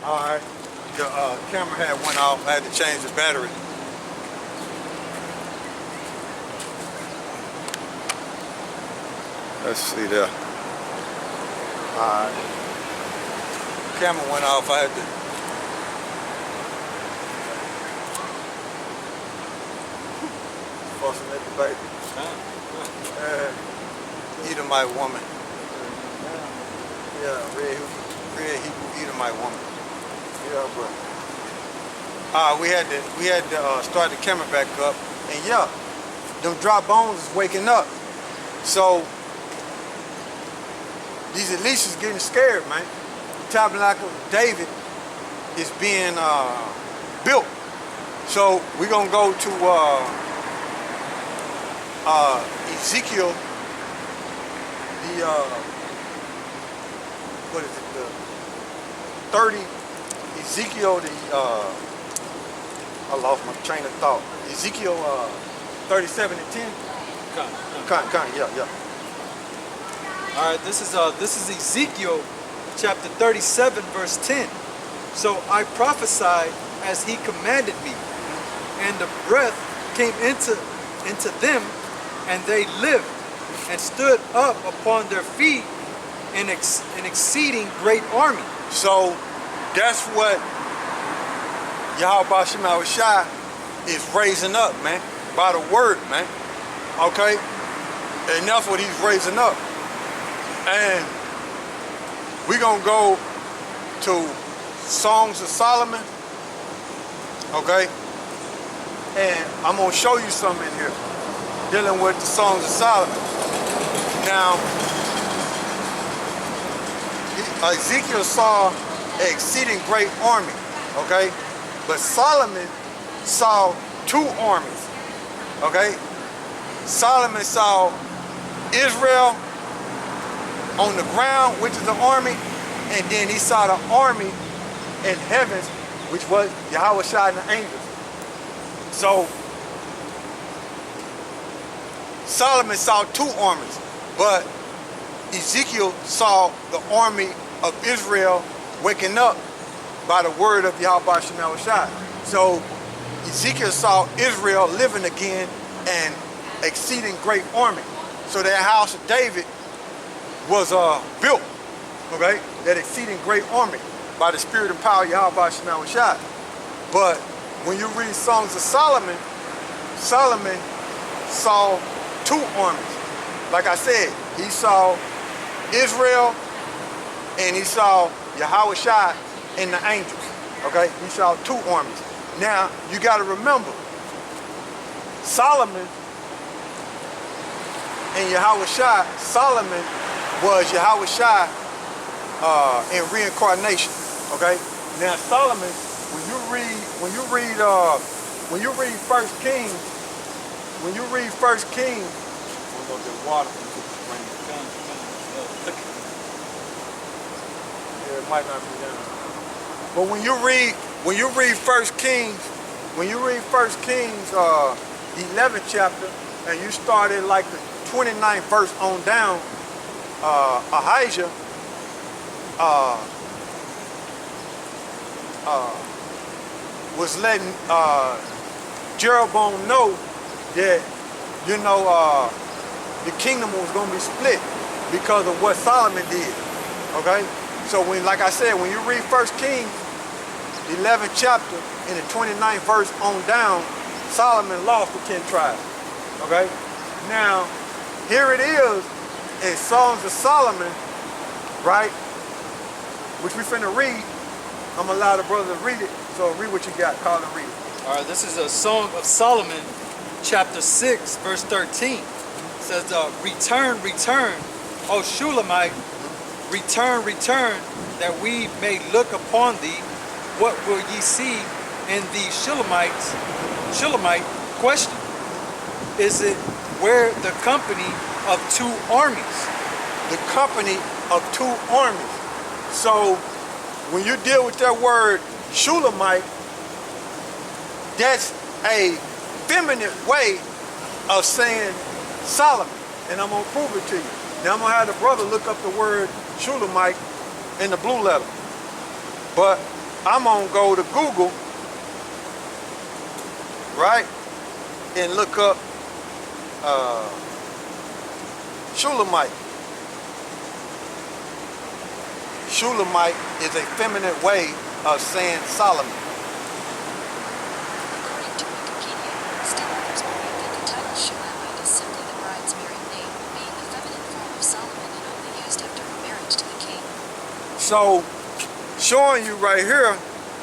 Alright, the camera had went off. I had to change the battery. Let's see there. Alright. Camera went off. I had to. Fussing at the baby. Edomite woman. Yeah, red Hebrew Edomite woman. Yeah, but we had to start the camera back up, and yeah, them dry bones is waking up. So these Elisha's getting scared, man. The tabernacle of David is being built. So we're gonna go to Ezekiel, the what is it, the 30, Ezekiel, the I lost my train of thought. Ezekiel 37 and 10. Yeah. All right, this is Ezekiel chapter 37 verse 10. So I prophesied as he commanded me, and the breath came into them, and they lived and stood up upon their feet, an exceeding great army. So that's what YAHAWASHI is raising up, man, by the word, man. Okay? And that's what he's raising up. And we're going to go to Songs of Solomon, okay? And I'm going to show you something in here dealing with the Songs of Solomon. Now, Ezekiel saw an exceeding great army, okay? But Solomon saw two armies, okay? Solomon saw Israel on the ground, which is the army, and then he saw the army in heavens, which was YAHAWASHI and the angels. So Solomon saw two armies, but Ezekiel saw the army of Israel waking up by the word of YAHAWASHI. So Ezekiel saw Israel living again and exceeding great army. So that house of David was built, okay? That exceeding great army by the spirit and power of YAHAWASHI. But when you read Songs of Solomon, Solomon saw two armies. Like I said, he saw Israel and he saw YAHAWASHI and the angels, okay? He saw two armies. Now, you got to remember, Solomon and YAHAWASHI, Solomon was YAHAWASHI in reincarnation, okay? Now, Solomon, when you read First Kings, I'm gonna get water. Yeah, it might not be down. But when you read First Kings, the 11th chapter, and you started like the 29th verse on down, Ahijah was letting Jeroboam know that, you know, the kingdom was going to be split because of what Solomon did, okay? So when, like I said, when you read First Kings, the 11th chapter, in the 29th verse on down, Solomon lost the 10 tribes, okay? Now, here it is in Songs of Solomon, right? Which we finna read. I'm gonna allow the brother to read it. So read what you got. Call and read it. All right, this is a Song of Solomon, chapter 6, verse 13. It says, return, return, O Shulamite, return, return, that we may look upon thee. What will ye see in the Shulamite question? Is it where the company of two armies? The company of two armies. So when you deal with that word Shulamite, that's a feminine way of saying Solomon. And I'm going to prove it to you. Now I'm going to have the brother look up the word Shulamite in the blue letter. But I'm gonna go to Google, right, and look up Shulamite. Shulamite is a feminine way of saying Solomon. According to Wikipedia, still others believe that the title Shulamite is simply the bride's married name, being the feminine form of Solomon and only used after her marriage to the king. So, showing you right here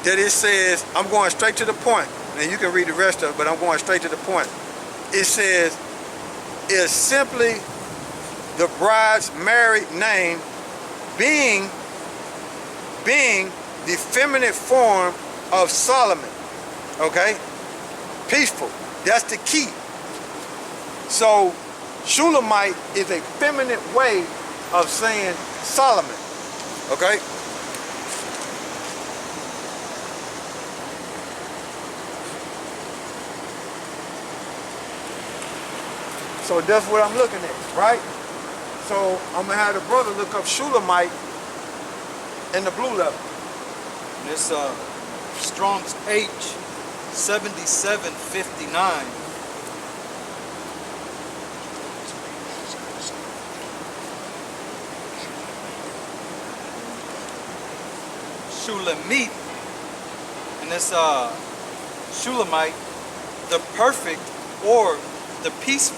that it says, I'm going straight to the point, and you can read the rest of it, but I'm going straight to the point. It says, it's simply the bride's married name being the feminine form of Solomon. Okay? Peaceful. That's the key. So, Shulamite is a feminine way of saying Solomon. Okay? So that's what I'm looking at, right? So I'm gonna have the brother look up Shulamite in the blue level. This Strong's H 7759. Shulamite, and this Shulamite, the perfect or the peaceful,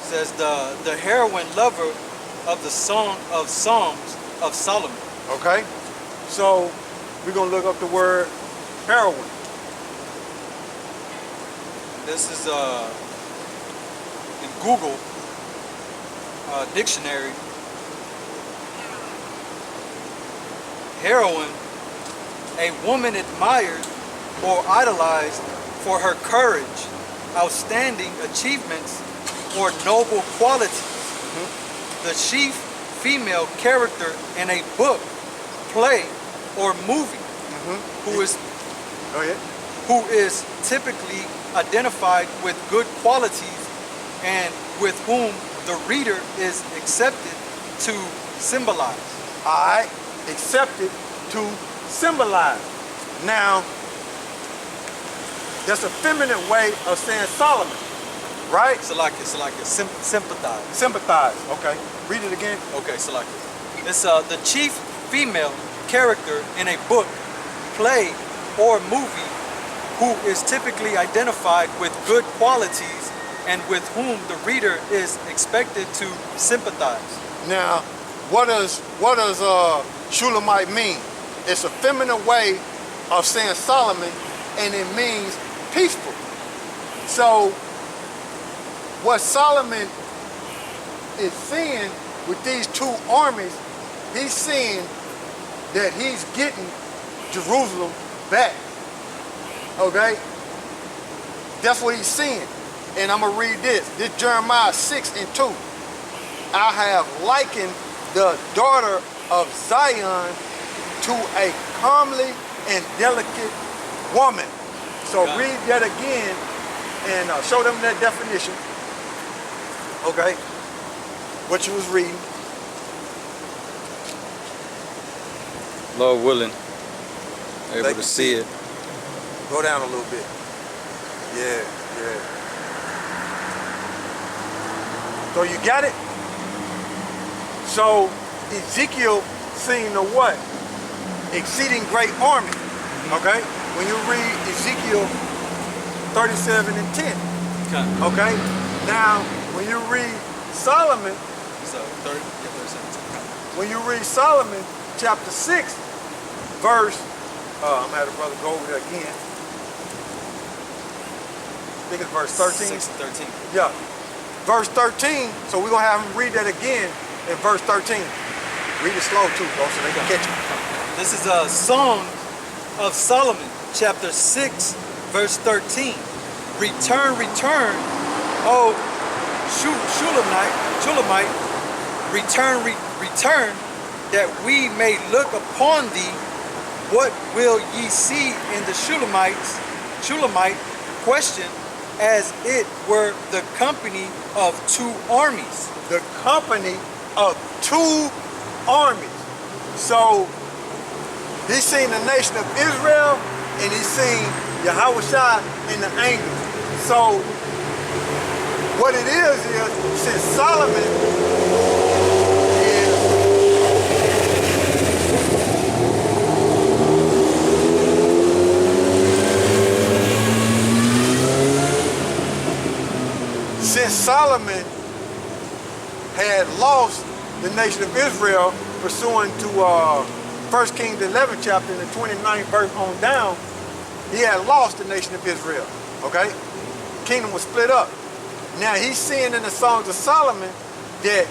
says the heroine lover of the Song of Psalms of Solomon. Okay? So we're gonna look up the word heroine. This is in Google dictionary. Heroine, a woman admired or idolized for her courage, outstanding achievements, or noble qualities. The chief female character in a book, play, or movie who is typically identified with good qualities and with whom the reader is accepted to symbolize. Alright, accepted to symbolize. Now, that's a feminine way of saying Solomon, right? It's like sympathize. Sympathize. Okay. Read it again. Okay, so like it's the chief female character in a book, play, or movie who is typically identified with good qualities and with whom the reader is expected to sympathize. Now, what does Shulamite mean? It's a feminine way of saying Solomon, and it means peaceful. So, what Solomon is seeing with these two armies, he's seeing that he's getting Jerusalem back. Okay? That's what he's seeing. And I'm going to read this. This Jeremiah 6:2. I have likened the daughter of Zion to a comely and delicate woman. So read that again and show them that definition. Okay? What you was reading. Lord willing, able Like to see it. Go down a little bit. Yeah. So you got it? So Ezekiel seen the what? Exceeding great army. Okay? When you read Ezekiel 37:10. Okay? Now, when you read Solomon, when you read Solomon chapter 6, verse, I'm gonna have the brother go over there again. I think it's verse 13. 6:13. Yeah. Verse 13, so we're gonna have him read that again in verse 13. Read it slow too, bro, so they can catch it. This is a Song of Solomon, chapter 6, verse 13. Return, return, O Shulamite, return, return, that we may look upon thee. What will ye see in the Shulamite question, as it were the company of two armies. The company of two armies. So He's seen the nation of Israel, and he's seen Yahawashi and the angels. So what it is since Solomon is had lost the nation of Israel pursuant to 1 Kings 11 chapter in the 29th verse on down, he had lost the nation of Israel, okay? The kingdom was split up. Now he's seeing in the Songs of Solomon that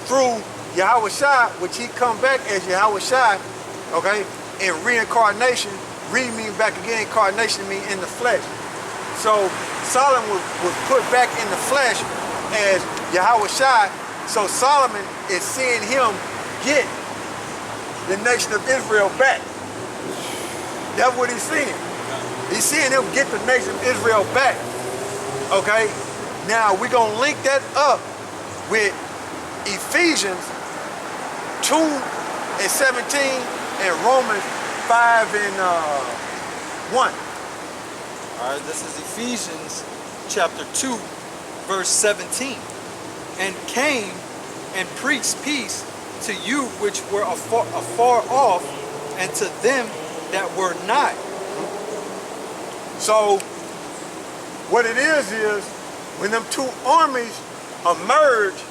through Yahawashi, which he come back as Yahawashi, okay, in reincarnation, mean back again, incarnation mean in the flesh. So Solomon was put back in the flesh as Yahawashi. So Solomon is seeing him get the nation of Israel back. That's what he's seeing. He's seeing him get the nation of Israel back. Okay? Now we're going to link that up with Ephesians 2 and 17 and Romans 5 and 1. All right, this is Ephesians chapter 2, verse 17. And came and preached peace to you which were afar off, and to them that were nigh. So what it is when them two armies emerge,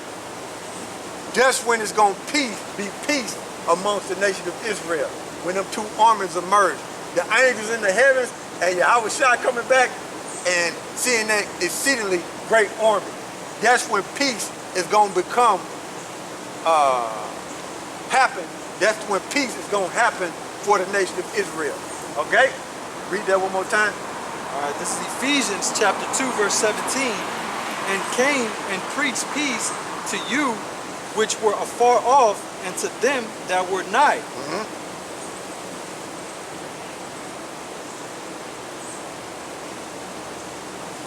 that's when it's going to be peace amongst the nation of Israel. When them two armies emerge. The angels in the heavens and Yahawashi coming back and seeing that exceedingly great army. That's when peace is going to become, happen. That's when peace is going to happen for the nation of Israel. Okay? Read that one more time. All right, this is Ephesians chapter 2, verse 17. And came and preached peace to you which were afar off, and to them that were nigh.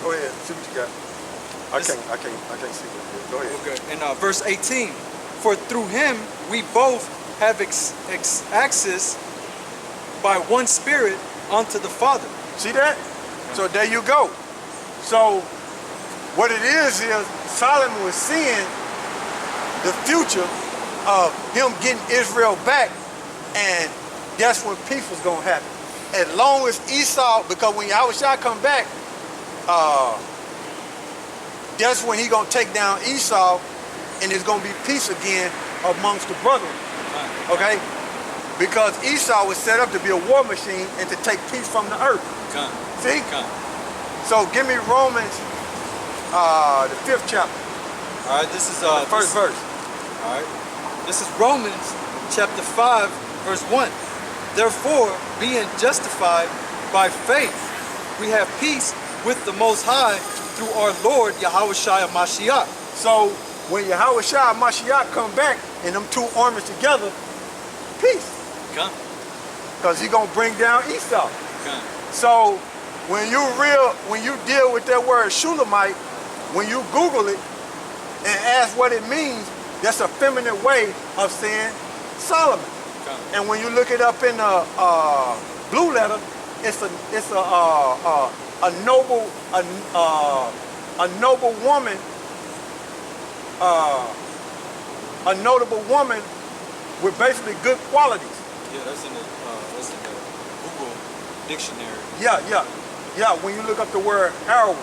Go ahead, see what you got. I can't see what it is. Go ahead. Okay. And verse 18. For through him we both have access by one Spirit unto the Father. See that? So there you go. So what it is Solomon was seeing the future of him getting Israel back, and that's when peace was going to happen. As long as Esau, because when Yahawashi come back, that's when he going to take down Esau, and there's going to be peace again amongst the brethren. Okay? Because Esau was set up to be a war machine and to take peace from the earth. See? So give me Romans, the 5th chapter. All right, this is the first verse. All right. This is Romans chapter 5, verse 1. Therefore, being justified by faith, we have peace with the Most High through our Lord Yahawashi Mashiach. So when Yahawashi Mashiach come back and them two armies together, peace. Because he's going to bring down Esau. So when you deal with that word Shulamite, when you Google it and ask what it means, that's a feminine way of saying Solomon. And when you look it up in the blue letter, it's a noble woman, a notable woman with basically good qualities. Yeah, that's in the Google dictionary. Yeah. When you look up the word heroine,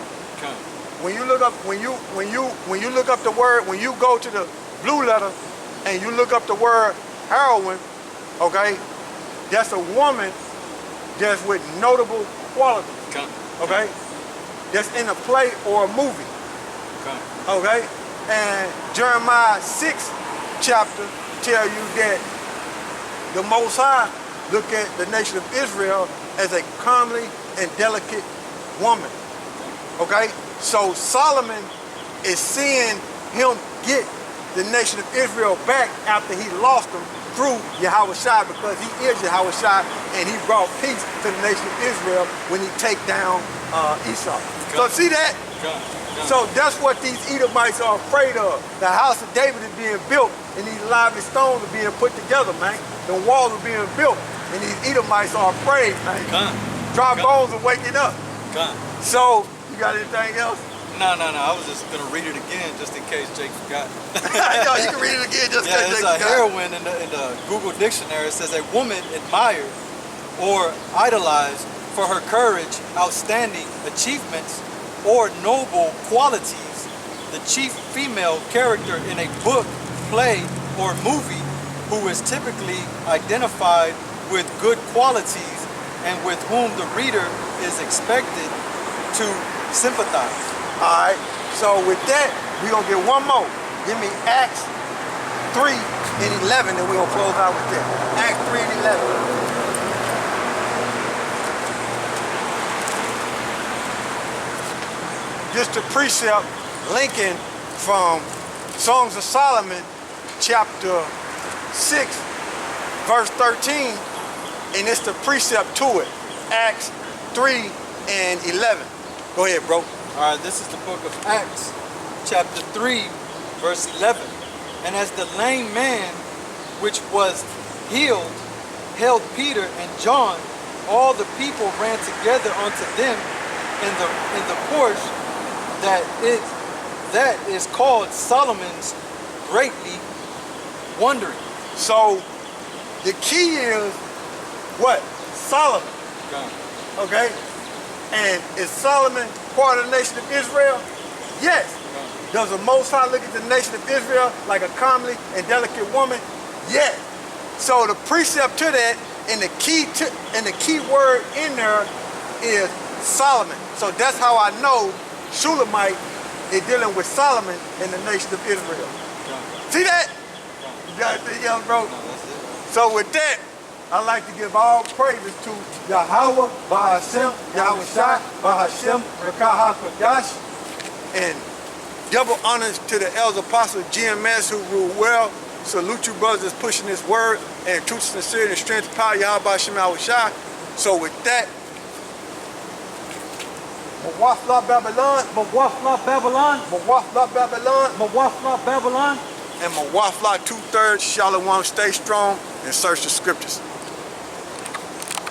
when you look up when you look up the word, when you go to the blue letter and you look up the word heroine, okay, that's a woman that's with notable qualities. Okay, that's in a play or a movie. Okay, and Jeremiah 6 chapter tell you that the Most High look at the nation of Israel as a comely and delicate woman. Okay, so Solomon is seeing him get the nation of Israel back after he lost them through Yahawashi, because he is Yahawashi, and he brought peace to the nation of Israel when he take down Esau. So see that? So that's what these Edomites are afraid of. The house of David is being built, and these lively stones are being put together, man. The walls are being built. And these Edomites are afraid, man. Gun. Dry Gun. bones are waking up. Gun. So, you got anything else? No. I was just gonna read it again just in case Jake forgot. No, you can read it again just in Yeah, case it's they a forgot. heroine in the Google dictionary. It says a woman admired or idolized for her courage, outstanding achievements, or noble qualities. The chief female character in a book, play, or movie who is typically identified with good qualities and with whom the reader is expected to sympathize. All right, so with that, we're going to get one more. Give me Acts 3 and 11, and we're going to close out with that. Acts 3 and 11. Just a precept linking from Songs of Solomon, chapter 6, verse 13, and it's the precept to it. Acts 3 and 11. Go ahead, bro. All right, this is the book of Acts, chapter 3, verse 11. And as the lame man which was healed held Peter and John, all the people ran together unto them in the porch that is called Solomon's, greatly wondering. So the key is what? Solomon. Okay? And is Solomon part of the nation of Israel? Yes. Does the Most High look at the nation of Israel like a comely and delicate woman? Yes. So the precept to that and the key word in there is Solomon. So that's how I know Shulamite is dealing with Solomon and the nation of Israel. See that? You got anything else, bro? So with that, I'd like to give all praises to Yahawah, Bahashem, Yahawashi, Bahashem, Rekah HaKodash, and double honors to the elder apostle GMS who rule well. Salute you brothers that's pushing this word and truth, sincerity, and strength, power, Yahweh Shem Yahawashi. So with that, Mawafla Babylon, Mawafla Babylon, Mawafla Babylon, Mawafla Babylon, and Mawafla 2/3 Shalom. Stay strong and search the scriptures.